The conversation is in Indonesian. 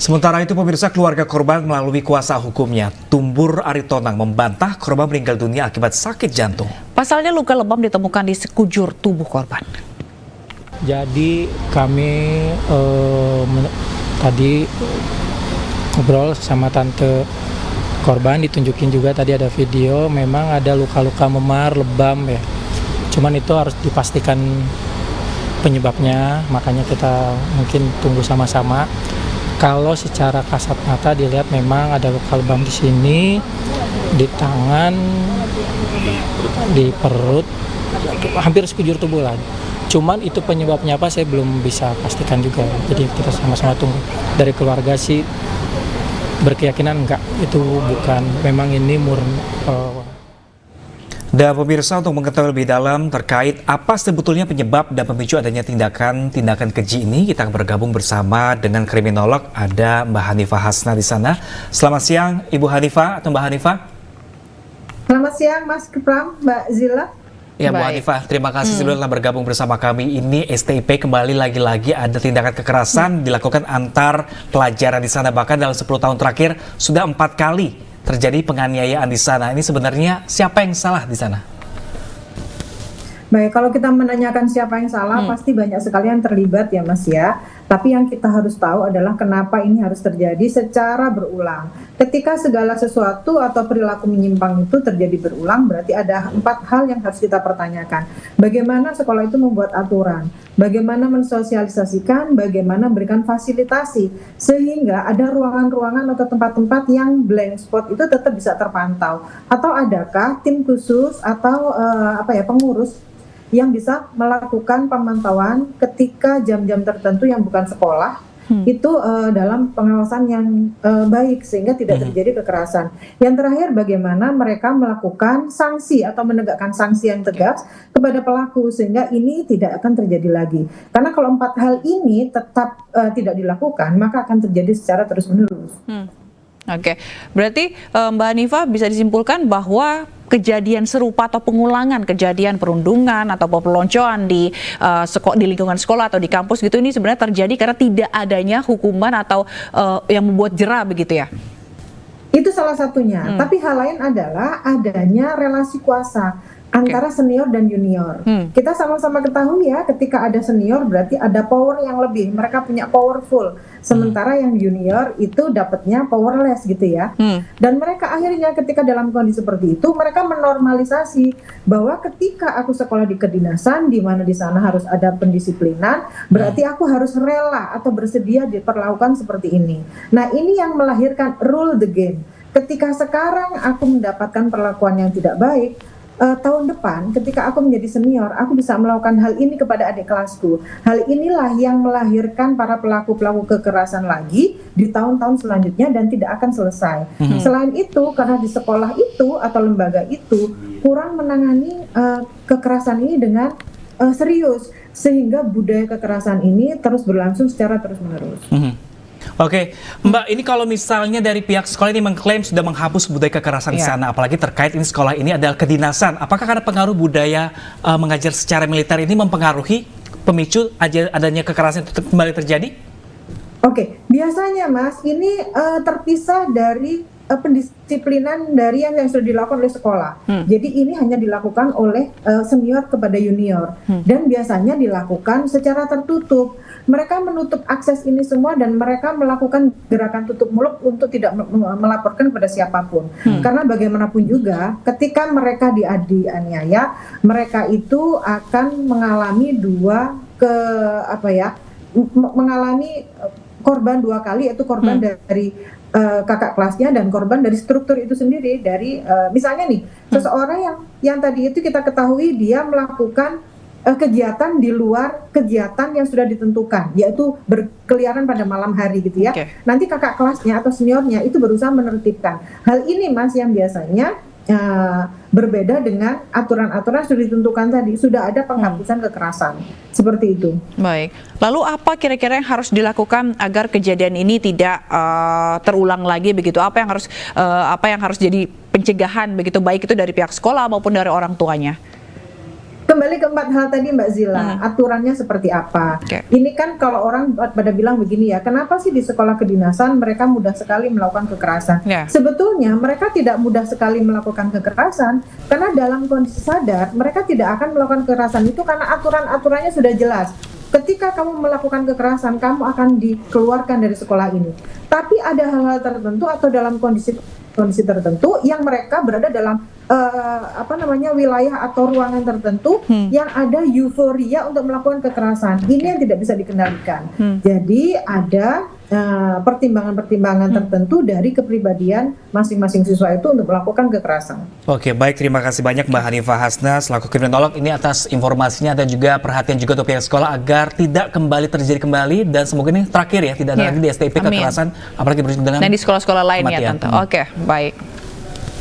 Sementara itu pemirsa, keluarga korban melalui kuasa hukumnya Tumbur Aritonang membantah korban meninggal dunia akibat sakit jantung. Pasalnya luka lebam ditemukan di sekujur tubuh korban. Jadi kami tadi ngobrol sama tante korban, ditunjukin juga tadi ada video, memang ada luka-luka memar, lebam ya. Cuman itu harus dipastikan penyebabnya, makanya kita mungkin tunggu sama-sama. Kalau secara kasat mata dilihat memang ada luka lebam di sini, di tangan, di perut, hampir sekujur tubuh lah. Cuman itu penyebabnya apa saya belum bisa pastikan juga. Jadi kita sama-sama tunggu. Dari keluarga sih berkeyakinan enggak, itu bukan, memang ini murni. Dan pemirsa, untuk mengetahui lebih dalam terkait apa sebetulnya penyebab dan pemicu adanya tindakan keji ini, kita akan bergabung bersama dengan kriminolog, ada Mbak Hanifah Hasna di sana. Selamat siang Ibu Hanifah atau Mbak Hanifah. Selamat siang Mas Kepram, Mbak Zila. Ya Bu Hanifah, terima kasih sudah telah bergabung bersama kami. Ini STIP kembali lagi-lagi ada tindakan kekerasan dilakukan antar pelajaran di sana. Bahkan dalam 10 tahun terakhir sudah 4 kali terjadi penganiayaan di sana. Ini sebenarnya siapa yang salah di sana? Baik, kalau kita menanyakan siapa yang salah, pasti banyak sekali yang terlibat ya Mas ya. Tapi yang kita harus tahu adalah kenapa ini harus terjadi secara berulang. Ketika segala sesuatu atau perilaku menyimpang itu terjadi berulang, berarti ada 4 hal yang harus kita pertanyakan. Bagaimana sekolah itu membuat aturan, bagaimana mensosialisasikan, bagaimana memberikan fasilitasi, sehingga ada ruangan-ruangan atau tempat-tempat yang blank spot itu tetap bisa terpantau. Atau adakah tim khusus atau pengurus yang bisa melakukan pemantauan ketika jam-jam tertentu yang bukan sekolah, itu dalam pengawasan yang baik sehingga tidak terjadi kekerasan. Yang terakhir, bagaimana mereka melakukan sanksi atau menegakkan sanksi yang tegas kepada pelaku sehingga ini tidak akan terjadi lagi. Karena kalau 4 hal ini tetap tidak dilakukan, maka akan terjadi secara terus-menerus. Oke, berarti Mbak Hanifah bisa disimpulkan bahwa kejadian serupa atau pengulangan kejadian perundungan atau peloncoan di lingkungan sekolah atau di kampus gitu ini sebenarnya terjadi karena tidak adanya hukuman atau yang membuat jera begitu ya? Itu salah satunya. Tapi hal lain adalah adanya relasi kuasa antara senior dan junior. Kita sama-sama ketahui ya, ketika ada senior berarti ada power yang lebih, mereka punya powerful. Sementara yang junior itu dapatnya powerless gitu ya. Dan mereka akhirnya ketika dalam kondisi seperti itu, mereka menormalisasi bahwa ketika aku sekolah di kedinasan, di mana di sana harus ada pendisiplinan, berarti aku harus rela atau bersedia diperlakukan seperti ini. Nah, ini yang melahirkan rule the game. Ketika sekarang aku mendapatkan perlakuan yang tidak baik, tahun depan ketika aku menjadi senior, aku bisa melakukan hal ini kepada adik kelasku. Hal inilah yang melahirkan para pelaku-pelaku kekerasan lagi di tahun-tahun selanjutnya dan tidak akan selesai. Selain itu, karena di sekolah itu atau lembaga itu kurang menangani kekerasan ini dengan serius, sehingga budaya kekerasan ini terus berlangsung secara terus-menerus. Oke, Mbak, ini kalau misalnya dari pihak sekolah ini mengklaim sudah menghapus budaya kekerasan di sana, apalagi terkait ini sekolah ini adalah kedinasan, apakah karena pengaruh budaya mengajar secara militer ini mempengaruhi pemicu adanya kekerasan itu kembali terjadi? Oke, biasanya Mas, ini terpisah dari pendisiplinan dari yang sudah dilakukan oleh sekolah. Jadi ini hanya dilakukan oleh senior kepada junior dan biasanya dilakukan secara tertutup. Mereka menutup akses ini semua dan mereka melakukan gerakan tutup mulut untuk tidak melaporkan kepada siapapun. Karena bagaimanapun juga ketika mereka dianiaya, mereka itu akan mengalami mengalami korban 2 kali, yaitu korban dari kakak kelasnya dan korban dari struktur itu sendiri. Dari misalnya nih, seseorang yang tadi itu kita ketahui dia melakukan kegiatan di luar kegiatan yang sudah ditentukan, yaitu berkeliaran pada malam hari gitu ya. Nanti kakak kelasnya atau seniornya itu berusaha menertibkan. Hal ini Mas yang biasanya berbeda dengan aturan-aturan sudah ditentukan tadi, sudah ada penghapusan kekerasan seperti itu. Baik, lalu apa kira-kira yang harus dilakukan agar kejadian ini tidak terulang lagi begitu? Apa yang harus jadi pencegahan begitu, baik itu dari pihak sekolah maupun dari orang tuanya? Kembali ke 4 hal tadi Mbak Zila, aturannya seperti apa? Oke. Ini kan kalau orang pada bilang begini ya, kenapa sih di sekolah kedinasan mereka mudah sekali melakukan kekerasan? Ya. Sebetulnya mereka tidak mudah sekali melakukan kekerasan karena dalam kondisi sadar mereka tidak akan melakukan kekerasan itu karena aturan-aturannya sudah jelas. Ketika kamu melakukan kekerasan, kamu akan dikeluarkan dari sekolah ini. Tapi ada hal-hal tertentu atau dalam kondisi tertentu yang mereka berada dalam wilayah atau ruangan tertentu yang ada euforia untuk melakukan kekerasan. Ini yang tidak bisa dikendalikan. Jadi ada pertimbangan-pertimbangan tertentu dari kepribadian masing-masing siswa itu untuk melakukan kekerasan. Oke, baik, terima kasih banyak Mbak Hanifah Hasna selaku kriminolog ini atas informasinya dan juga perhatian juga untuk pihak sekolah agar tidak kembali terjadi kembali, dan semoga ini terakhir ya, tidak ada lagi di STIP Amin. kekerasan apalagi berujung dengan Dan di sekolah-sekolah lain ya kematian. Tante. Oke, baik.